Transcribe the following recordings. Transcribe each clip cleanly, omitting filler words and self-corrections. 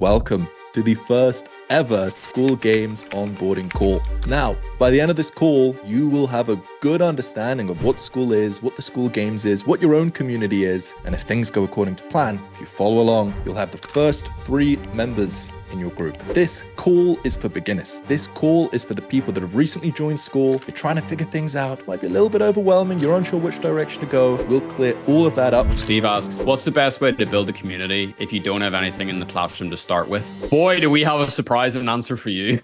welcome to the first ever Skool Games onboarding call. Now, by the end of this call, you will have a good understanding of what Skool is, what the Skool Games is, what your own community is, and if things go according to plan, if you follow along, you'll have the first 3 members in your group. This call is for beginners. This call is for the people that have recently joined Skool. You're trying to figure things out. Might be a little bit overwhelming. You're unsure which direction to go. We'll clear all of that up. Steve asks, what's the best way to build a community if you don't have anything in the classroom to start with? Boy, do we have a surprise and answer for you.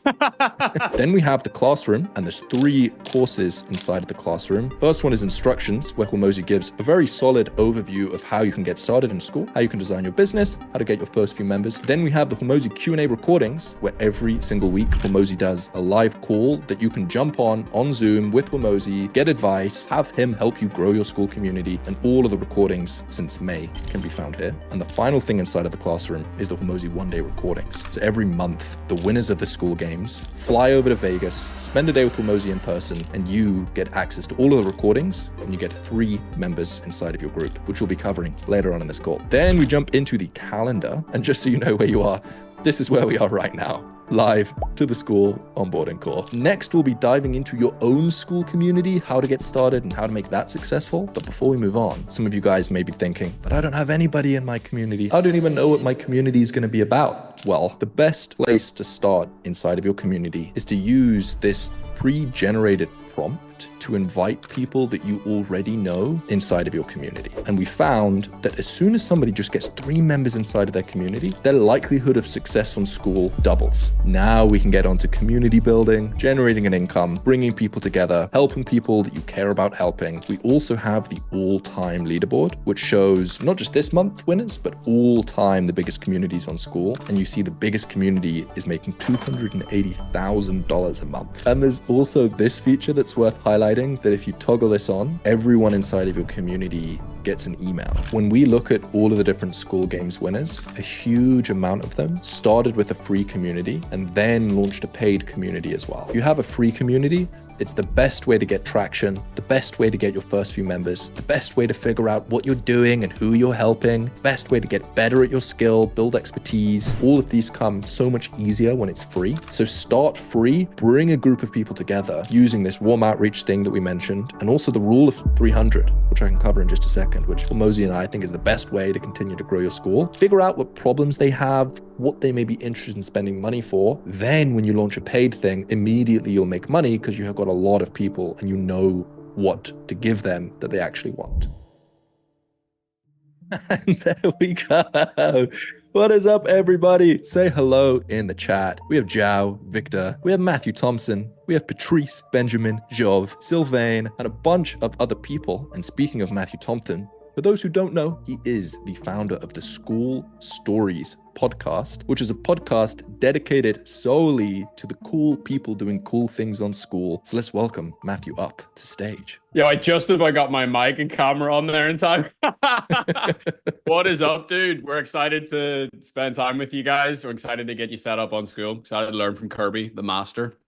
Then we have the classroom, and there's 3 courses inside of the classroom. First one is instructions, where Hormozy gives a very solid overview of how you can get started in Skool, how you can design your business, how to get your first few members. Then we have the Hormozy Q&A recordings, where every single week Hormozy does a live call that you can jump on Zoom with Hormozy, get advice, have him help you grow your Skool community, and all of the recordings since May can be found here. And the final thing inside of the classroom is the Hormozy one-day recordings. So every month, the winners of the Skool Games fly over to Vegas, spend a day with Hormozy in person, and you get access to all of the recordings, and you get 3 members inside of your group, which we'll be covering later on in this call. Then we jump into the calendar, and just so you know where you are, this is where we are right now, live to the Skool onboarding call. Next, we'll be diving into your own Skool community, how to get started and how to make that successful. But before we move on, some of you guys may be thinking, but I don't have anybody in my community. I don't even know what my community is going to be about. Well, the best place to start inside of your community is to use this pre-generated prompt to invite people that you already know inside of your community. And we found that as soon as somebody just gets 3 members inside of their community, their likelihood of success on Skool doubles. Now we can get onto community building, generating an income, bringing people together, helping people that you care about helping. We also have the all-time leaderboard, which shows not just this month winners, but all time the biggest communities on Skool. And you see the biggest community is making $280,000 a month. And there's also this feature that's worth highlighting, that if you toggle this on, everyone inside of your community gets an email. When we look at all of the different Skool Games winners, a huge amount of them started with a free community and then launched a paid community as well. If you have a free community, it's the best way to get traction, the best way to get your first few members, the best way to figure out what you're doing and who you're helping, best way to get better at your skill, build expertise. All of these come so much easier when it's free. So start free, bring a group of people together using this warm outreach thing that we mentioned, and also the rule of 300, which I can cover in just a second, which Hormozy and I think is the best way to continue to grow your Skool. Figure out what problems they have, what they may be interested in spending money for. Then when you launch a paid thing, immediately you'll make money because you have got a lot of people and you know what to give them that they actually want. And there we go. What is up, everybody? Say hello in the chat. We have Zhao, Victor, we have Matthew Thompson, we have Patrice, Benjamin, Jove, Sylvain, and a bunch of other people. And speaking of Matthew Thompson, for those who don't know, he is the founder of the Skool Stories podcast, which is a podcast dedicated solely to the cool people doing cool things on Skool. So let's welcome Matthew up to stage. Yo, I just about got my mic and camera on there in time. What is up, dude? We're excited to spend time with you guys. We're excited to get you set up on Skool. Excited to learn from Kirby, the master,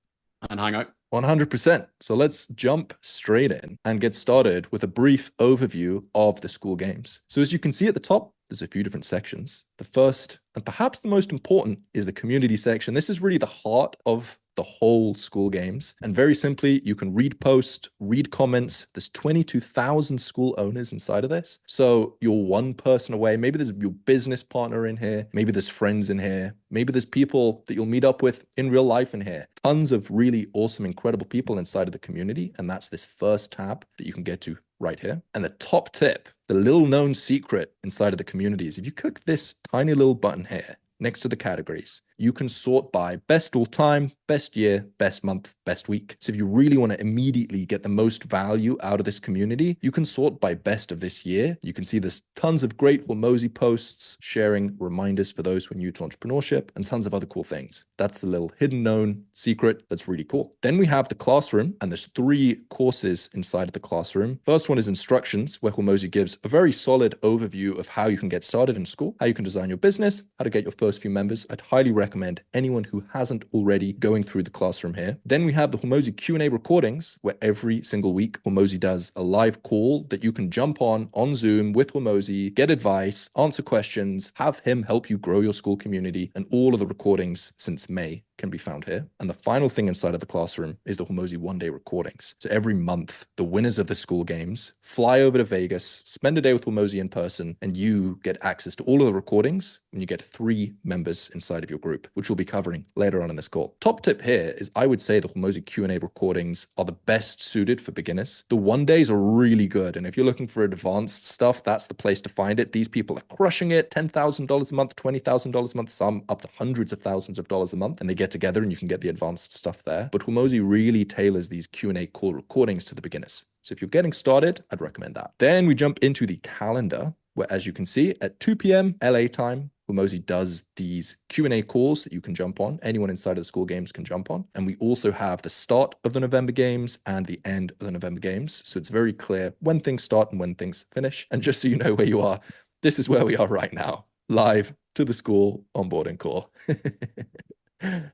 and hang out. 100%. So let's jump straight in and get started with a brief overview of the Skool Games. So as you can see at the top, there's a few different sections. The first, and perhaps the most important, is the community section. This is really the heart of the whole Skool Games. And very simply, you can read posts, read comments. There's 22,000 Skool owners inside of this. So you're one person away. Maybe there's your business partner in here. Maybe there's friends in here. Maybe there's people that you'll meet up with in real life in here. Tons of really awesome, incredible people inside of the community. And that's this first tab that you can get to right here. And the top tip, the little known secret inside of the community is if you click this tiny little button here next to the categories, you can sort by best all time, best year, best month, best week. So if you really want to immediately get the most value out of this community, you can sort by best of this year. You can see there's tons of great Hormozy posts sharing reminders for those who are new to entrepreneurship and tons of other cool things. That's the little hidden known secret that's really cool. Then we have the classroom, and there's 3 courses inside of the classroom. First one is instructions, where Hormozy gives a very solid overview of how you can get started in Skool, how you can design your business, how to get your first few members. I'd highly recommend anyone who hasn't already go going through the classroom here. Then we have the Hormozi Q&A recordings, where every single week Hormozi does a live call that you can jump on Zoom with Hormozi, get advice, answer questions, have him help you grow your Skool community, and all of the recordings since May can be found here. And the final thing inside of the classroom is the Hormozi one-day recordings. So every month, the winners of the Skool games fly over to Vegas, spend a day with Hormozi in person, and you get access to all of the recordings when you get 3 members inside of your group, which we'll be covering later on in this call. Top tip here is I would say the Hormozi Q&A recordings are the best suited for beginners. The one-days are really good, and if you're looking for advanced stuff, that's the place to find it. These people are crushing it, $10,000 a month, $20,000 a month, some up to hundreds of thousands of dollars a month, and they get together and you can get the advanced stuff there. But Hormozi really tailors these Q&A call recordings to the beginners. So if you're getting started, I'd recommend that. Then we jump into the calendar, where, as you can see, at 2 p.m. LA time, Hormozi does these Q&A calls that you can jump on. Anyone inside of the Skool games can jump on. And we also have the start of the November games and the end of the November games. So it's very clear when things start and when things finish. And just so you know where you are, this is where we are right now, live to the Skool onboarding call.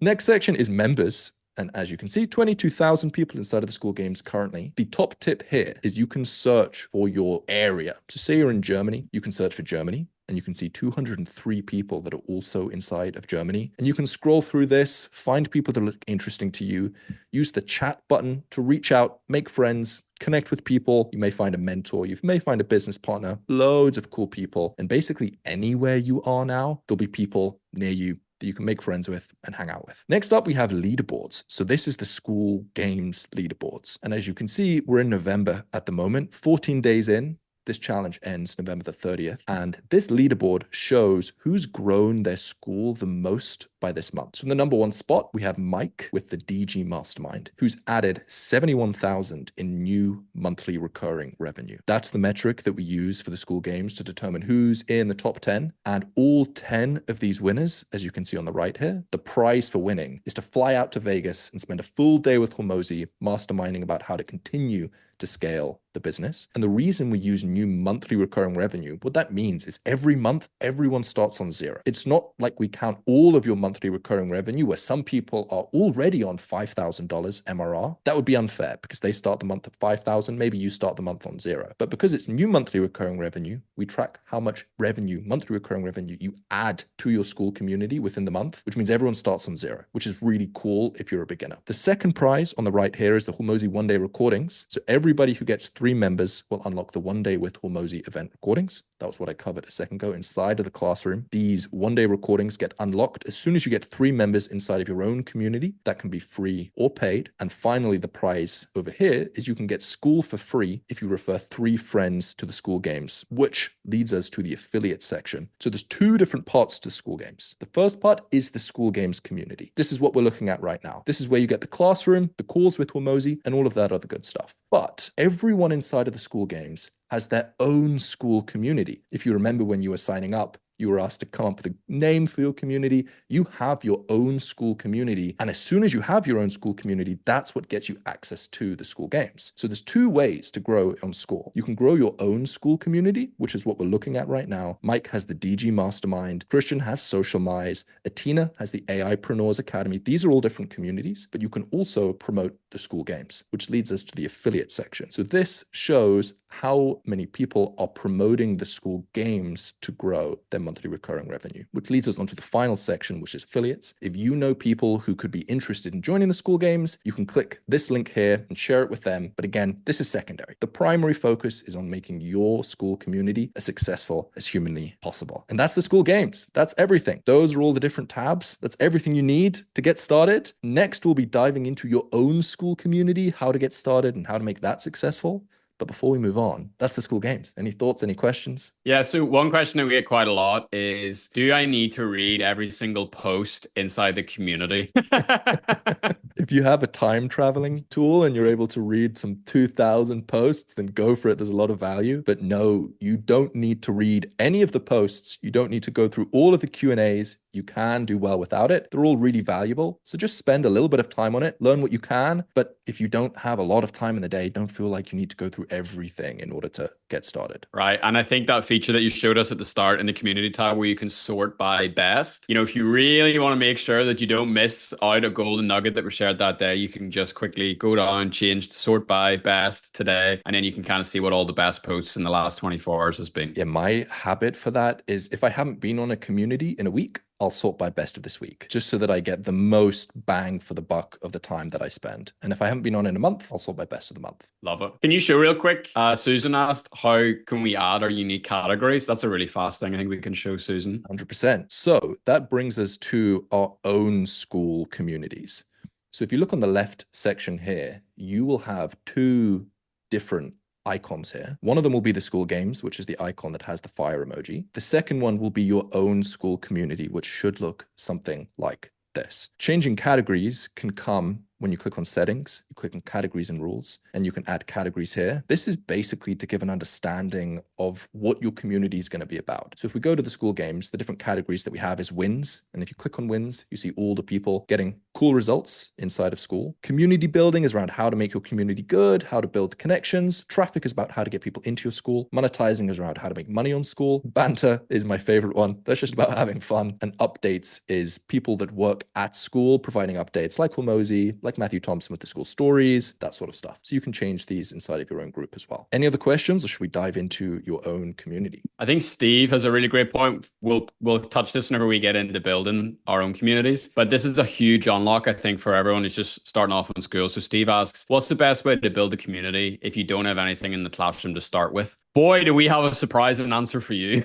Next section is members. And as you can see, 22,000 people inside of the Skool games currently. The top tip here is you can search for your area. So say you're in Germany, you can search for Germany, and you can see 203 people that are also inside of Germany. And you can scroll through this, find people that look interesting to you, use the chat button to reach out, make friends, connect with people. You may find a mentor, you may find a business partner, loads of cool people. And basically anywhere you are now, there'll be people near you that you can make friends with and hang out with. Next up, we have leaderboards. So this is the Skool games leaderboards. And as you can see, we're in November at the moment, 14 days in. This challenge ends November the 30th. And this leaderboard shows who's grown their Skool the most by this month. So in the number 1 spot, we have Mike with the DG Mastermind, who's added 71,000 in new monthly recurring revenue. That's the metric that we use for the Skool games to determine who's in the top 10. And all 10 of these winners, as you can see on the right here, the prize for winning is to fly out to Vegas and spend a full day with Hormozi masterminding about how to continue to scale the business. And the reason we use new monthly recurring revenue, what that means is every month, everyone starts on 0. It's not like we count all of your monthly recurring revenue where some people are already on $5,000 MRR. That would be unfair because they start the month at 5,000. Maybe you start the month on 0. But because it's new monthly recurring revenue, we track how much revenue, monthly recurring revenue, you add to your Skool community within the month, which means everyone starts on 0, which is really cool if you're a beginner. The second prize on the right here is the Hormozi one-day recordings. So everybody who gets 3 members will unlock the one day with Hormozi event recordings. That was what I covered a second ago inside of the classroom. These one-day recordings get unlocked as soon as you get 3 members inside of your own community. That can be free or paid. And finally, the prize over here is you can get Skool for free if you refer 3 friends to the Skool games, which leads us to the affiliate section. So there's 2 different parts to Skool games. The first part is the Skool games community. This is what we're looking at right now. This is where you get the classroom, the calls with Hormozi, and all of that other good stuff. But everyone inside of the Skool games has their own Skool community. If you remember when you were signing up, you were asked to come up with a name for your community. You have your own Skool community. And as soon as you have your own Skool community, that's what gets you access to the Skool games. So there's 2 ways to grow on Skool. You can grow your own Skool community, which is what we're looking at right now. Mike has the DG Mastermind. Christian has Social Mize. Atina has the AIpreneurs Academy. These are all different communities, but you can also promote the Skool games, which leads us to the affiliate section. So this shows how many people are promoting the Skool games to grow their monthly recurring revenue, which leads us on to the final section, which is affiliates. If you know people who could be interested in joining the Skool games, you can click this link here and share it with them. But again, this is secondary. The primary focus is on making your Skool community as successful as humanly possible. And that's the Skool games. That's everything. Those are all the different tabs. That's everything you need to get started. Next, we'll be diving into your own Skool community, how to get started and how to make that successful. But before we move on, that's the Skool games. Any thoughts, any questions? Yeah, so one question that we get quite a lot is, do I need to read every single post inside the community? If you have a time traveling tool and you're able to read some 2,000 posts, then go for it. There's a lot of value. But no, you don't need to read any of the posts. You don't need to go through all of the Q&As. You can do well without it. They're all really valuable. So just spend a little bit of time on it, learn what you can. But if you don't have a lot of time in the day, don't feel like you need to go through everything in order to get started. Right. And I think that feature that you showed us at the start in the community tab where you can sort by best, if you really want to make sure that you don't miss out a golden nugget that was shared that day, you can just quickly go down, change to sort by best today, and then you can kind of see what all the best posts in the last 24 hours has been. Yeah, my habit for that is if I haven't been on a community in a week, I'll sort by best of this week, just so that I get the most bang for the buck of the time that I spend. And if I haven't been on in a month, I'll sort by best of the month. Love it. Can you show real quick? Susan asked, how can we add our unique categories? That's a really fast thing. I think we can show Susan. 100%. So that brings us to our own school communities. So if you look on the left section here, you will have two different icons here. One of them will be the school games, which is the icon that has the fire emoji. The second one will be your own school community, which should look something like this. Changing categories can come when you click on settings, you click on categories and rules, and you can add categories here. This is basically to give an understanding of what your community is going to be about. So if we go to the school games, the different categories that we have is wins. And if you click on wins, you see all the people getting cool results inside of school. Community building is around how to make your community good, how to build connections. Traffic is about how to get people into your school. Monetizing is around how to make money on school. Banter is my favorite one. That's just about having fun. And updates is people that work at school providing updates like Hormozy, like Matthew Thompson with the school stories, that sort of stuff. So you can change these inside of your own group as well. Any other questions, or should we dive into your own community? I think Steve has a really great point. We'll touch this whenever we get into building our own communities. But this is a huge unlock, I think, for everyone who's just starting off in school. So Steve asks, what's the best way to build a community if you don't have anything in the classroom to start with? Boy, do we have a surprising answer for you.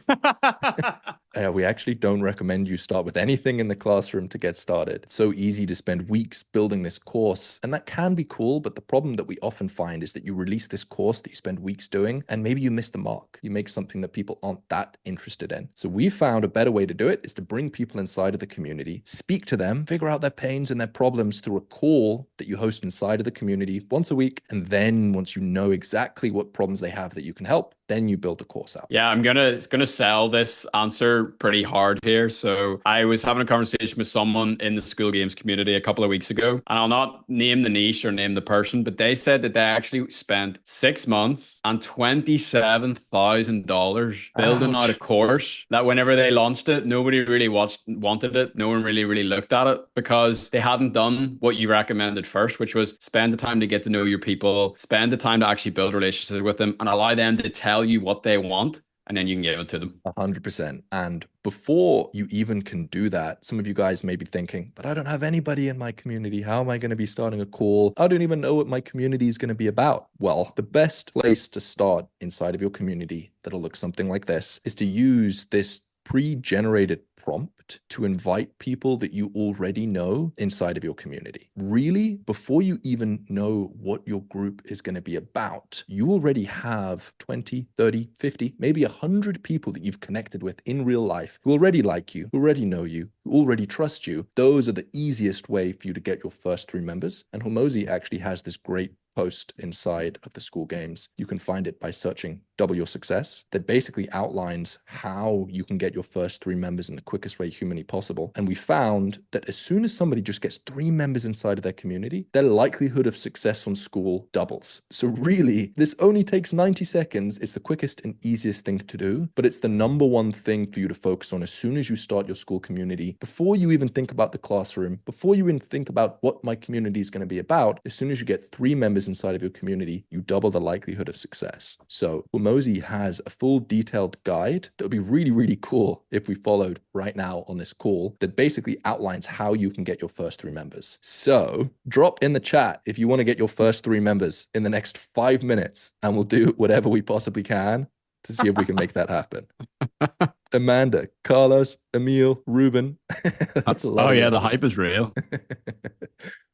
We actually don't recommend you start with anything in the classroom to get started. It's so easy to spend weeks building this course, and that can be cool, but the problem that we often find is that you release this course that you spend weeks doing, and maybe you miss the mark. You make something that people aren't that interested in. So we found a better way to do it is to bring people inside of the community, speak to them, figure out their pains and their problems through a call that you host inside of the community once a week. And then once you know exactly what problems they have that you can help, then you build the course out. Yeah, I'm gonna sell this answer pretty hard here. So I was having a conversation with someone in the school games community a couple of weeks ago, and I'll not name the niche or name the person, but they said that they actually spent 6 months and $27,000 building out a course that whenever they launched it, nobody really wanted it. No one really looked at it because they hadn't done what you recommended first, which was spend the time to get to know your people, spend the time to actually build relationships with them, and allow them to tell you what they want, and then you can give it to them. 100%. And before you even can do that, some of you guys may be thinking, but I don't have anybody in my community. How am I going to be starting a call? I don't even know what my community is going to be about. Well, the best place to start inside of your community that'll look something like this is to use this pre-generated prompt to invite people that you already know inside of your community. Really, before you even know what your group is going to be about, you already have 20, 30, 50, maybe 100 people that you've connected with in real life who already like you, who already know you, who already trust you. Those are the easiest way for you to get your first 3 members. And Hormozy actually has this great post inside of the school games. You can find it by searching Double Your Success, that basically outlines how you can get your first 3 members in the quickest way humanly possible. And we found that as soon as somebody just gets 3 members inside of their community, their likelihood of success on school doubles. So really, this only takes 90 seconds. It's the quickest and easiest thing to do, but it's the number one thing for you to focus on as soon as you start your school community. Before you even think about the classroom, before you even think about what my community is going to be about, as soon as you get 3 members inside of your community, you double the likelihood of success. So Hormozy has a full detailed guide that would be really cool if we followed right now on this call that basically outlines how you can get your first 3 members. So drop in the chat if you want to get your first 3 members in the next 5 minutes, and we'll do whatever we possibly can to see if we can make that happen. Amanda, Carlos, Emil, Ruben. That's a lot. Oh yeah, the hype is real.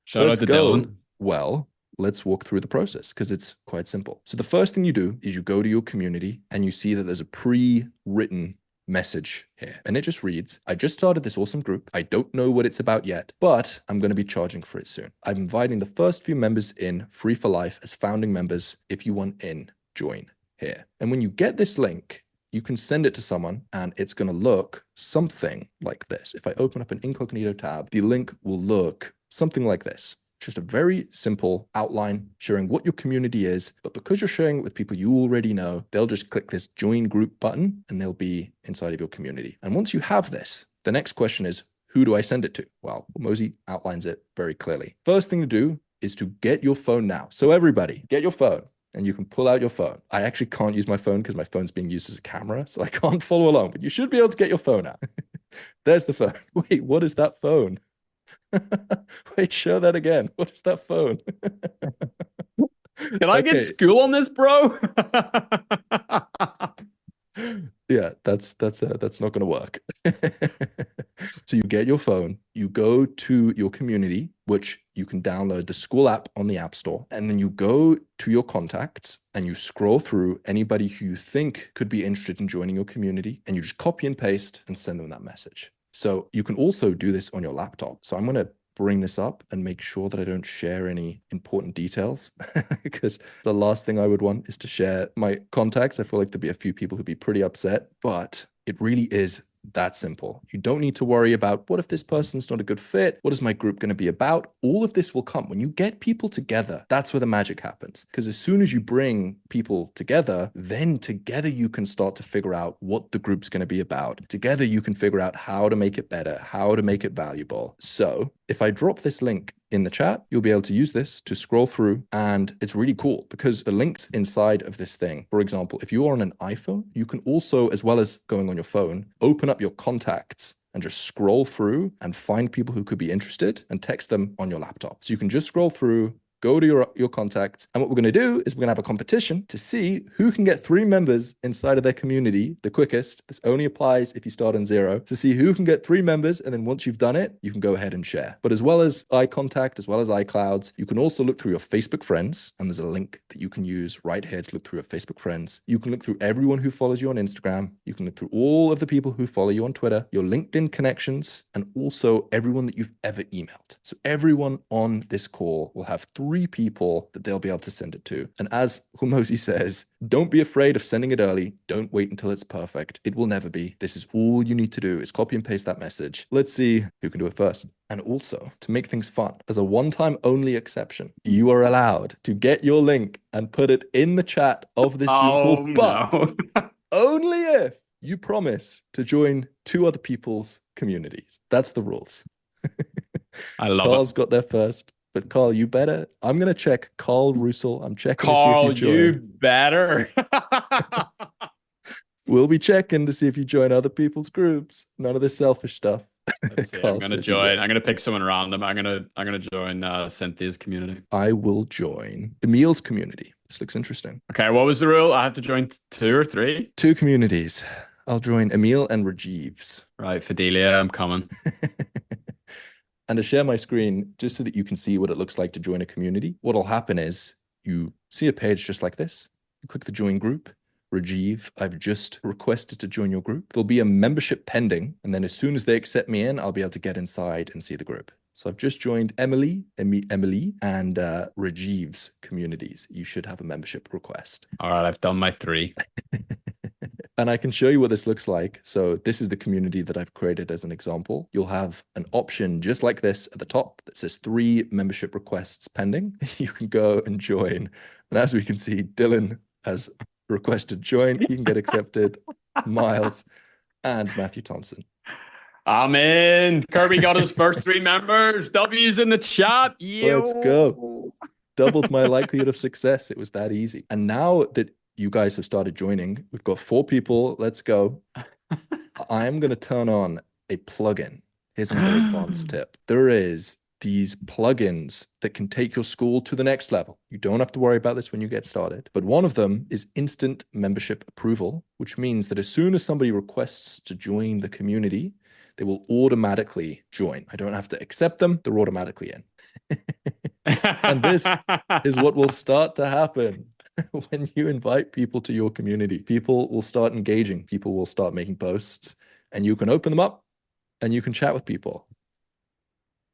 Shout out to Dylan. Well, let's walk through the process because it's quite simple. So the first thing you do is you go to your community and you see that there's a pre-written message here. And it just reads, I just started this awesome group. I don't know what it's about yet, but I'm going to be charging for it soon. I'm inviting the first few members in free for life as founding members. If you want in, join here. And when you get this link, you can send it to someone and it's going to look something like this. If I open up an incognito tab, the link will look something like this. Just a very simple outline showing what your community is, but because you're sharing it with people you already know, they'll just click this join group button and they'll be inside of your community. And once you have this, the next question is, who do I send it to? Well, Hormozi outlines it very clearly. First thing to do is to get your phone now. So everybody, get your phone and you can pull out your phone. I actually can't use my phone because my phone's being used as a camera, so I can't follow along, but you should be able to get your phone out. There's the phone. Wait, what is that phone? Wait, show that again. What is that phone? Can I get Skool on this, bro? Yeah, that's not going to work. So you get your phone, you go to your community, which you can download the Skool app on the App Store, and then you go to your contacts and you scroll through anybody who you think could be interested in joining your community, and you just copy and paste and send them that message. So you can also do this on your laptop. So I'm going to bring this up and make sure that I don't share any important details because the last thing I would want is to share my contacts. I feel like there'd be a few people who'd be pretty upset, but it really is that simple. You don't need to worry about what if this person's not a good fit? What is my group going to be about? All of this will come when you get people together. That's where the magic happens. Because as soon as you bring people together, then together you can start to figure out what the group's going to be about. Together you can figure out how to make it better, how to make it valuable. So if I drop this link in the chat, you'll be able to use this to scroll through, and it's really cool because the links inside of this thing, for example, if you are on an iPhone, you can also, as well as going on your phone, open up your contacts and just scroll through and find people who could be interested and text them on your laptop. So you can just scroll through, go to your contacts, and what we're going to do is we're going to have a competition to see who can get 3 members inside of their community the quickest. This only applies if you start on 0, to see who can get 3 members, and then once you've done it, you can go ahead and share. But as well as iContact, as well as iClouds, you can also look through your Facebook friends, and there's a link that you can use right here to look through your Facebook friends. You can look through everyone who follows you on Instagram. You can look through all of the people who follow you on Twitter, your LinkedIn connections, and also everyone that you've ever emailed. So everyone on this call will have 3 people that they'll be able to send it to. And as Hormozi says, don't be afraid of sending it early. Don't wait until it's perfect. It will never be. This is all you need to do is copy and paste that message. Let's see who can do it first. And also, to make things fun, as a one-time only exception, you are allowed to get your link and put it in the chat of this Zoom call, but only if you promise to join 2 other people's communities. That's the rules. I love Carl's it. got there first. But Carl, you better. I'm going to check Carl Russell. I'm checking Carl, to see if you join. you better. We'll be checking to see if you join other people's groups. None of this selfish stuff. Let's see. I'm going to join. I'm going to pick someone random. I'm going to join Cynthia's community. I will join Emil's community. This looks interesting. Okay, what was the rule? I have to join 2 or 3? 2 communities. I'll join Emil and Rajiv's. Right, Fidelia, I'm coming. And to share my screen, just so that you can see what it looks like to join a community, what'll happen is you see a page just like this. You click the join group. Rajiv, I've just requested to join your group. There'll be a membership pending. And then as soon as they accept me in, I'll be able to get inside and see the group. So I've just joined Emily, and Rajiv's communities. You should have a membership request. All right, I've done my 3. And I can show you what this looks like. So this is the community that I've created as an example. You'll have an option just like this at the top that says 3 membership requests pending. You can go and join. And as we can see, Dylan has requested join. He can get accepted. Miles and Matthew Thompson. I'm in. Kirby got his first 3 members. W's in the chat. Let's go. Doubled my likelihood of success. It was that easy. And now that you guys have started joining, we've got 4 people. Let's go. I am going to turn on a plugin. Here's another advanced tip. There is these plugins that can take your school to the next level. You don't have to worry about this when you get started. But one of them is instant membership approval, which means that as soon as somebody requests to join the community, they will automatically join. I don't have to accept them. They're automatically in. And this is what will start to happen. When you invite people to your community, people will start engaging. People will start making posts, and you can open them up and you can chat with people.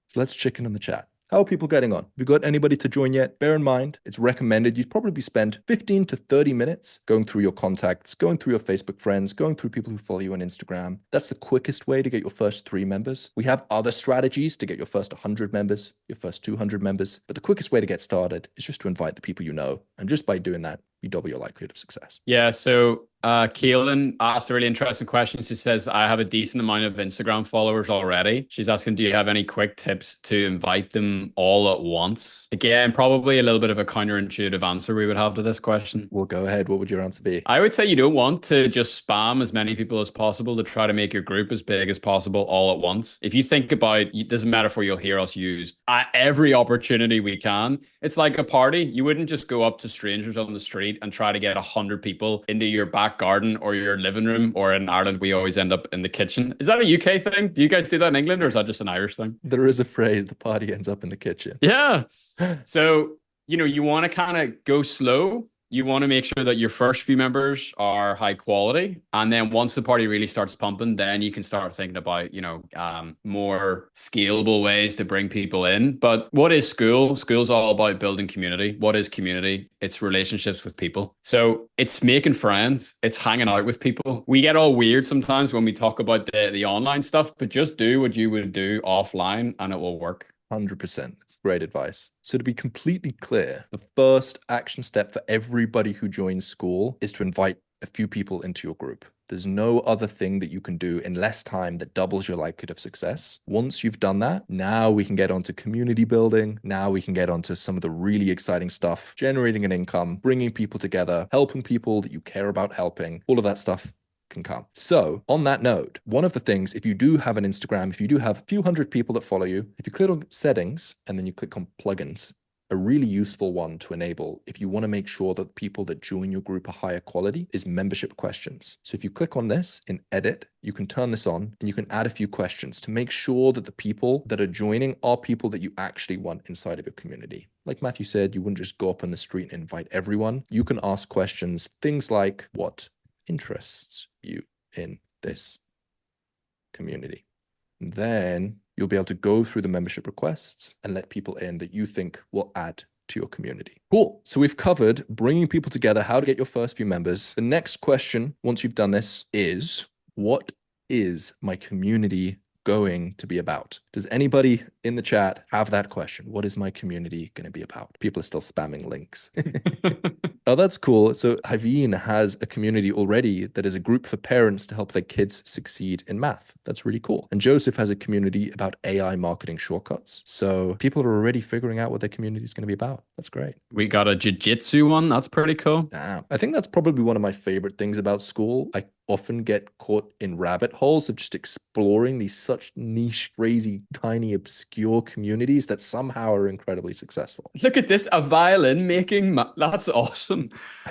So let's chicken in the chat. How are people getting on? Have you got anybody to join yet? Bear in mind, it's recommended you'd probably spend 15 to 30 minutes going through your contacts, going through your Facebook friends, going through people who follow you on Instagram. That's the quickest way to get your first 3 members. We have other strategies to get your first 100 members, your first 200 members, but the quickest way to get started is just to invite the people you know. And just by doing that, you double your likelihood of success. Yeah, so Keelan asked a really interesting question. She says, I have a decent amount of Instagram followers already. She's asking, do you have any quick tips to invite them all at once? Again, probably a little bit of a counterintuitive answer we would have to this question. Well, go ahead. What would your answer be? I would say you don't want to just spam as many people as possible to try to make your group as big as possible all at once. If you think about, it doesn't matter if you'll hear us use at every opportunity we can. It's like a party. You wouldn't just go up to strangers on the street and try to get 100 people into your back garden or your living room, or in Ireland, we always end up in the kitchen. Is that a UK thing? Do you guys do that in England, or is that just an Irish thing? There is a phrase, the party ends up in the kitchen. Yeah. So, you want to kind of go slow. You want to make sure that your first few members are high quality. And then once the party really starts pumping, then you can start thinking about, more scalable ways to bring people in. But what is Skool? Skool's all about building community. What is community? It's relationships with people. So it's making friends. It's hanging out with people. We get all weird sometimes when we talk about the online stuff, but just do what you would do offline and it will work. 100%. It's great advice. So to be completely clear, the first action step for everybody who joins Skool is to invite a few people into your group. There's no other thing that you can do in less time that doubles your likelihood of success. Once you've done that, now we can get onto community building. Now we can get onto some of the really exciting stuff, generating an income, bringing people together, helping people that you care about helping, all of that stuff can come. So on that note, one of the things, if you do have an Instagram, if you do have a few hundred people that follow you, if you click on settings and then you click on plugins, a really useful one to enable if you want to make sure that people that join your group are higher quality is membership questions. So if you click on this in edit, you can turn this on and you can add a few questions to make sure that the people that are joining are people that you actually want inside of your community. Like Matthew said, you wouldn't just go up on the street and invite everyone. You can ask questions, things like, what interests you in this community? And then you'll be able to go through the membership requests and let people in that you think will add to your community. Cool. So we've covered bringing people together, how to get your first few members. The next question, once you've done this, is what is my community going to be about? Does anybody in the chat have that question? What is my community going to be about? People are still spamming links. Oh, that's cool. So Haveen has a community already that is a group for parents to help their kids succeed in math. That's really cool. And Joseph has a community about AI marketing shortcuts. So people are already figuring out what their community is going to be about. That's great. We got a jiu-jitsu one. That's pretty cool. Damn. I think that's probably one of my favorite things about Skool. I often get caught in rabbit holes of just exploring these such niche, crazy, tiny, obscure communities that somehow are incredibly successful. Look at this, a violin making, that's awesome.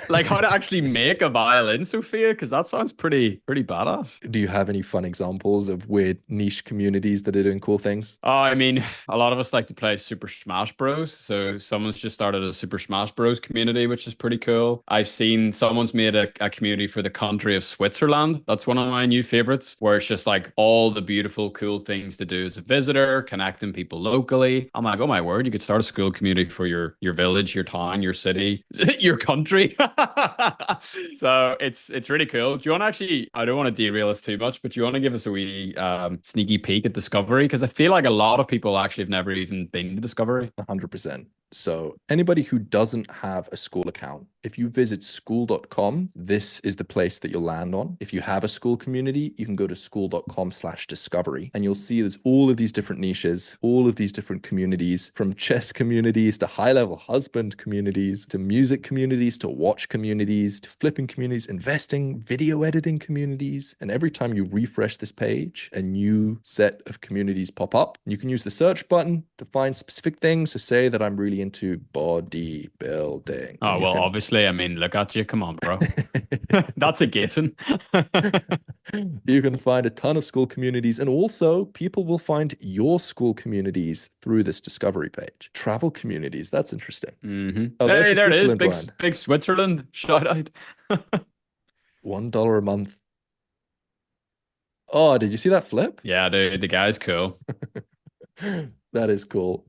Like how to actually make a violin, Sophia, because that sounds pretty badass. Do you have any fun examples of weird niche communities that are doing cool things? Oh, I mean, a lot of us like to play Super Smash Bros. So someone's just started a Super Smash Bros community, which is pretty cool. I've seen someone's made a community for the country of Switzerland. That's one of my new favorites, where it's just like all the beautiful, cool things to do as a visitor, connecting people locally. I'm like, oh my word, you could start a Skool community for your village, your town, your city, your country. So it's really cool. Do you want to actually, I don't want to derail us too much, but do you want to give us a wee sneaky peek at Discovery? Because I feel like a lot of people actually have never even been to Discovery. 100%. So anybody who doesn't have a Skool account, if you visit skool.com, this is the place that you'll land on. If you have a Skool community, you can go to skool.com/discovery and you'll see there's all of these different niches, all of these different communities, from chess communities to high-level husband communities, to music communities, to watch communities, to flipping communities, investing, video editing communities. And every time you refresh this page, a new set of communities pop up. You can use the search button to find specific things. So say that I'm really into bodybuilding. Oh, well, obviously, I mean, look at you. Come on, bro. That's a given. You can find a ton of Skool communities, and also people will find your Skool communities through this discovery page. Travel communities, that's interesting. Mm-hmm. Oh, hey, there it is. Brand. Big Switzerland. Shout out. $1 a month. Oh, did you see that flip? Yeah, dude, the guy's cool. That is cool.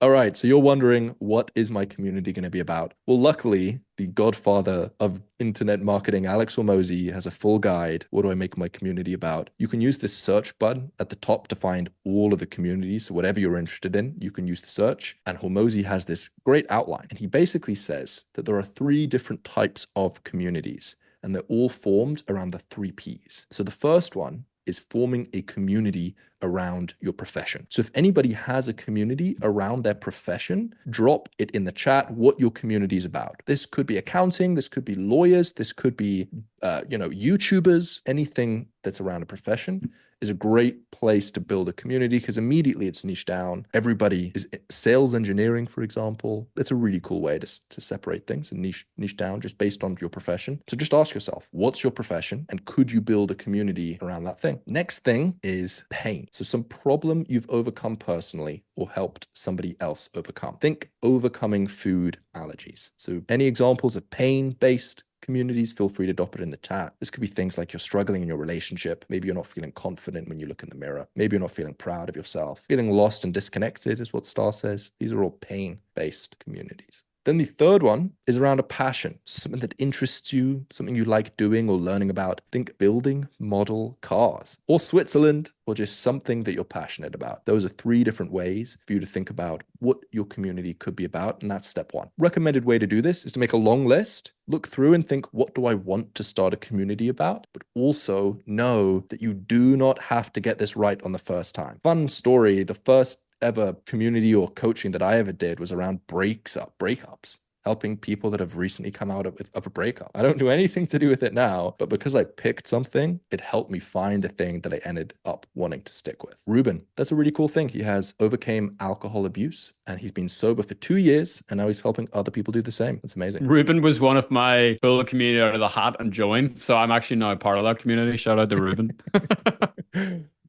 All right, so you're wondering, what is my community going to be about? Well, luckily, the godfather of internet marketing, Alex Hormozi, has a full guide. What do I make my community about? You can use this search button at the top to find all of the communities. So whatever you're interested in, you can use the search. And Hormozi has this great outline. And he basically says that there are 3 different types of communities, and they're all formed around the 3 Ps. So the first one is forming a community around your profession. So if anybody has a community around their profession, drop it in the chat what your community is about. This could be accounting, this could be lawyers, this could be, YouTubers, anything that's around a profession is a great place to build a community because immediately it's niche down. Everybody is sales engineering, for example. It's a really cool way to separate things and niche down just based on your profession. So just ask yourself, what's your profession and could you build a community around that thing? Next thing is pain. So some problem you've overcome personally or helped somebody else overcome. Think overcoming food allergies. So any examples of pain-based communities, feel free to drop it in the chat. This could be things like you're struggling in your relationship. Maybe you're not feeling confident when you look in the mirror. Maybe you're not feeling proud of yourself. Feeling lost and disconnected is what Star says. These are all pain-based communities. Then the third one is around a passion, something that interests you, something you like doing or learning about. Think building model cars or Switzerland or just something that you're passionate about. Those are 3 different ways for you to think about what your community could be about. And that's step 1. Recommended way to do this is to make a long list, look through and think, what do I want to start a community about? But also know that you do not have to get this right on the first time. Fun story, the first ever community or coaching that I ever did was around breakups, helping people that have recently come out of a breakup. I don't do anything to do with it now, but because I picked something, it helped me find a thing that I ended up wanting to stick with. Ruben, that's a really cool thing. He has overcame alcohol abuse and he's been sober for 2 years and now he's helping other people do the same. That's amazing. Ruben was one of my pull the community out of the hat and join. So I'm actually now a part of that community. Shout out to Ruben.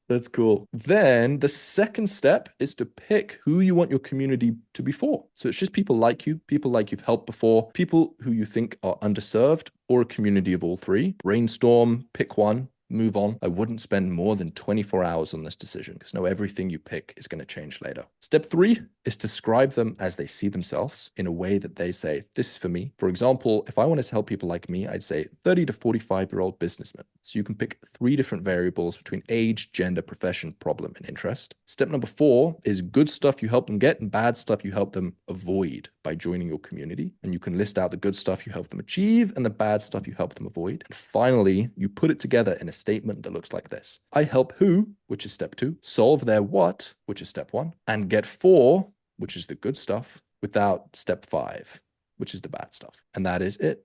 That's cool. Then the second step is to pick who you want your community to be for. So it's just people like you've helped before, people who you think are underserved, or a community of all 3. Brainstorm, pick one, move on. I wouldn't spend more than 24 hours on this decision because know everything you pick is going to change later. Step 3 is describe them as they see themselves in a way that they say, this is for me. For example, if I wanted to help people like me, I'd say 30 to 45-year-old businessman. So you can pick 3 different variables between age, gender, profession, problem, and interest. Step number 4 is good stuff you help them get and bad stuff you help them avoid by joining your community. And you can list out the good stuff you help them achieve and the bad stuff you help them avoid. And finally, you put it together in a statement that looks like this. I help who, which is step 2, solve their what, which is step 1, and get 4, which is the good stuff, without step 5, which is the bad stuff. And that is it.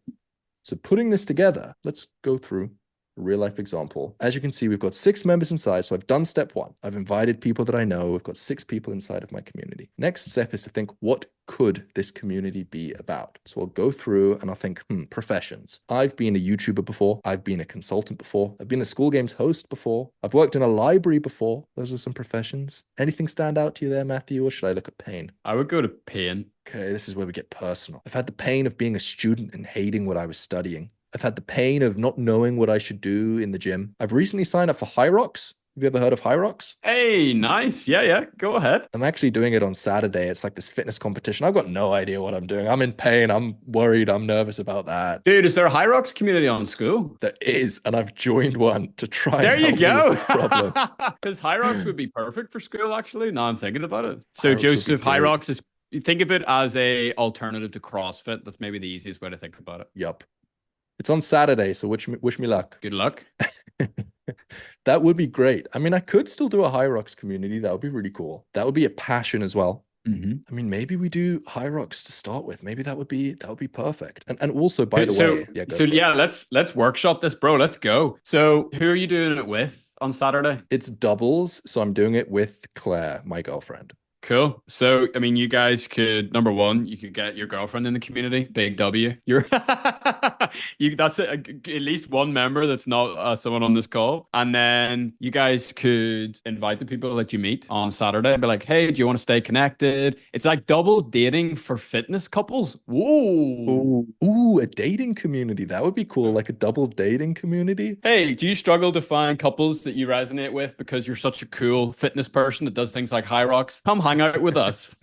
So putting this together, let's go through a real life example. As you can see, we've got 6 members inside. So I've done step 1. I've invited people that I know. We've got 6 people inside of my community. Next step is to think, what could this community be about? So I'll go through and I'll think, professions. I've been a YouTuber before. I've been a consultant before. I've been a school games host before. I've worked in a library before. Those are some professions. Anything stand out to you there, Matthew, or should I look at pain? I would go to pain. Okay, this is where we get personal. I've had the pain of being a student and hating what I was studying. I've had the pain of not knowing what I should do in the gym. I've recently signed up for High Rocks. Have you ever heard of High Rocks? Hey, nice. Yeah. Go ahead. I'm actually doing it on Saturday. It's like this fitness competition. I've got no idea what I'm doing. I'm in pain. I'm worried. I'm nervous about that. Dude, is there a High Rocks community on Skool? There is, and I've joined one to try there and you help go. me with this problem. Because High Rocks would be perfect for Skool, actually. Now I'm thinking about it. So High Rocks Joseph, High Rocks is, you think of it as a alternative to CrossFit. That's maybe the easiest way to think about it. Yup. It's on Saturday, so wish me luck. Good luck. That would be great. I mean, I could still do a High Rocks community. That would be really cool. That would be a passion as well. Mm-hmm. I mean, maybe we do High Rocks to start with. Maybe that would be perfect. And also, by the way, let's workshop this, bro. Let's go. So who are you doing it with on Saturday? It's doubles, so I'm doing it with Claire, my girlfriend. Cool. So, I mean, you guys could, number one, you could get your girlfriend in the community. Big W. That's at least one member that's not someone on this call. And then you guys could invite the people that you meet on Saturday. Be like, hey, do you want to stay connected? It's like double dating for fitness couples. Whoa. Ooh, a dating community. That would be cool. Like a double dating community. Hey, do you struggle to find couples that you resonate with because you're such a cool fitness person that does things like High Rocks? Come hang hang out with us.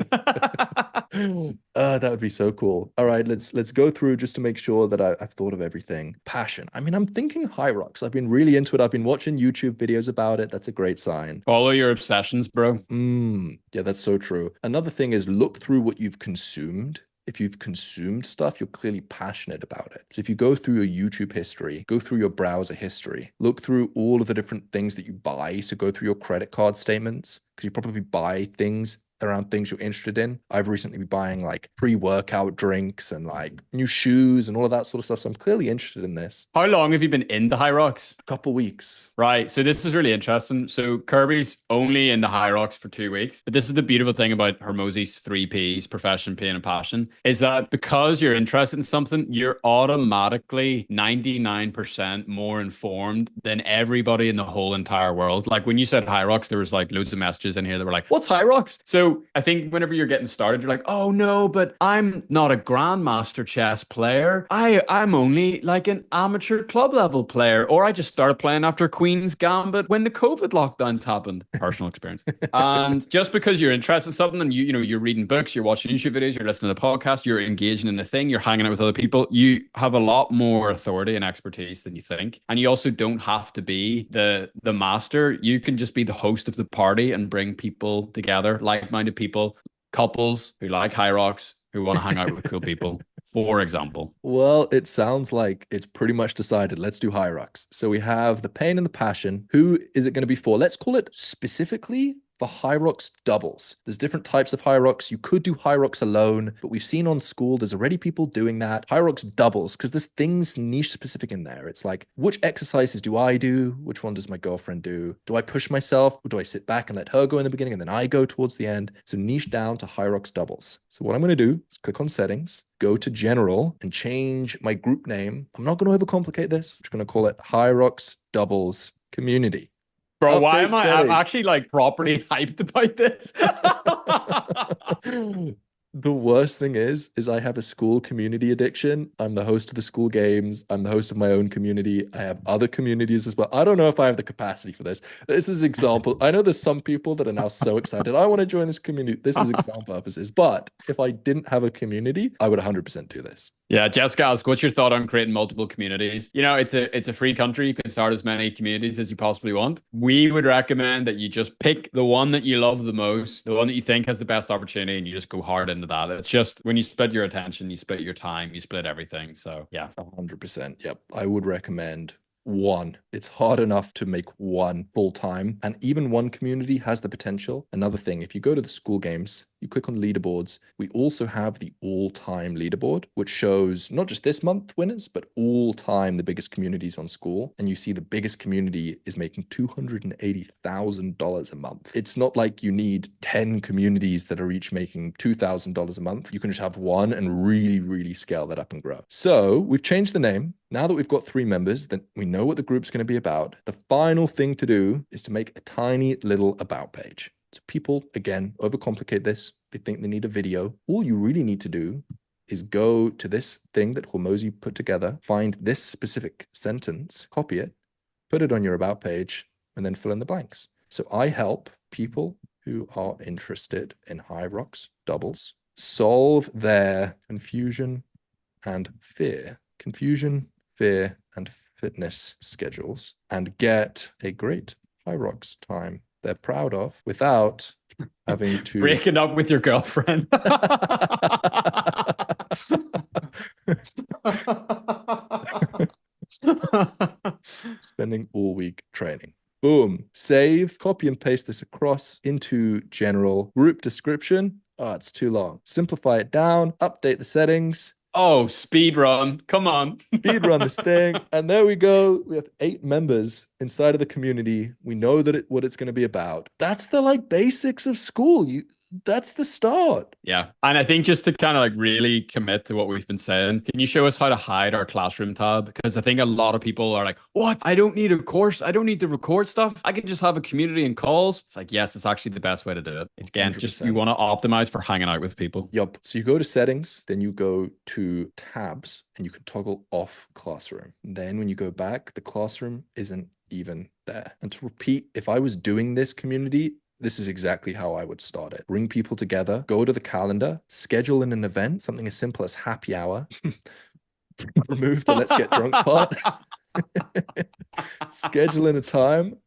That would be so cool. All right, let's go through just to make sure that I've thought of everything. Passion. I mean, I'm thinking High Rocks. I've been really into it. I've been watching YouTube videos about it. That's a great sign. Follow your obsessions, bro. Yeah, that's so true. Another thing is look through what you've consumed. If you've consumed stuff, you're clearly passionate about it. So if you go through your YouTube history, go through your browser history, look through all of the different things that you buy. So go through your credit card statements, because you probably buy things around things you're interested in. I've recently been buying like pre-workout drinks and like new shoes and all of that sort of stuff. So I'm clearly interested in this. How long have you been into High Rocks? A couple weeks. Right. So this is really interesting. So Kirby's only into High Rocks for 2 weeks. But this is the beautiful thing about Hormozy's 3Ps, profession, pain, and passion, is that because you're interested in something, you're automatically 99% more informed than everybody in the whole entire world. Like when you said High Rocks, there was like loads of messages in here that were like, what's High Rocks? So I think whenever you're getting started, you're like, oh no, but I'm not a grandmaster chess player. I'm only like an amateur club level player, or I just started playing after Queen's Gambit when the COVID lockdowns happened. Personal experience. And just because you're interested in something and you know, you're reading books, you're watching YouTube videos, you're listening to podcasts, you're engaging in a thing, you're hanging out with other people, you have a lot more authority and expertise than you think. And you also don't have to be the master. You can just be the host of the party and bring people together, like-minded people, couples who like High Rocks, who want to hang out with cool people, for example. Well, it sounds like it's pretty much decided. Let's do High Rocks. So we have the pain and the passion. Who is it going to be for? Let's call it specifically for High Rocks doubles. There's different types of High Rocks. You could do High Rocks alone, but we've seen on Skool, there's already people doing that. High Rocks doubles, because there's things niche specific in there. It's like, which exercises do I do? Which one does my girlfriend do? Do I push myself? Or do I sit back and let her go in the beginning and then I go towards the end? So niche down to High Rocks doubles. So what I'm going to do is click on settings, go to general and change my group name. I'm not going to overcomplicate this. I'm just going to call it High Rocks doubles community. Bro, why am I'm actually like properly hyped about this. The worst thing is I have a Skool community addiction. I'm the host of the Skool games. I'm the host of my own community. I have other communities as well. I don't know if I have the capacity for this. This is example. I know there's some people that are now so excited. I want to join this community. This is example purposes. But if I didn't have a community, I would 100% do this. Yeah, Jessica asked, what's your thought on creating multiple communities? You know, it's a free country. You can start as many communities as you possibly want. We would recommend that you just pick the one that you love the most, the one that you think has the best opportunity, and you just go hard into that. It's just when you split your attention, you split your time, you split everything. So yeah. 100%. Yep. I would recommend one. It's hard enough to make one full time, and even one community has the potential. Another thing, if you go to the Skool games, you click on leaderboards, we also have the all-time leaderboard, which shows not just this month winners, but all time the biggest communities on Skool. And you see the biggest community is making $280,000 a month. It's not like you need 10 communities that are each making $2,000 a month. You can just have one and really, really scale that up and grow. So we've changed the name. Now that we've got 3 members, then we know what the group's going to be about. The final thing to do is to make a tiny little about page. So people, again, overcomplicate this. They think they need a video. All you really need to do is go to this thing that Hormozy put together, find this specific sentence, copy it, put it on your about page, and then fill in the blanks. So I help people who are interested in High Rocks doubles solve their confusion and fear. Confusion, fear, and fitness schedules, and get a great High Rocks time they're proud of without having to breaking up with your girlfriend. Spending all week training. Boom. Save, copy and paste this across into general group description. Oh, it's too long. Simplify it down, update the settings. Oh, speed run. Come on. Speed run this thing. And there we go. We have 8 members inside of the community. We know that what it's going to be about. That's the like basics of Skool. That's the start. Yeah. And I think just to kind of like really commit to what we've been saying, can you show us how to hide our classroom tab? Because I think a lot of people are like, what? I don't need a course. I don't need to record stuff. I can just have a community and calls. It's like, yes, it's actually the best way to do it. It's again, 100%. Just you want to optimize for hanging out with people. Yup. So you go to settings, then you go to tabs and you can toggle off classroom. Then when you go back, the classroom isn't even there. And to repeat, if I was doing this community, This is exactly how I would start it. Bring people together, go to the calendar, schedule in an event, something as simple as happy hour. Remove the let's get drunk part. Schedule in a time,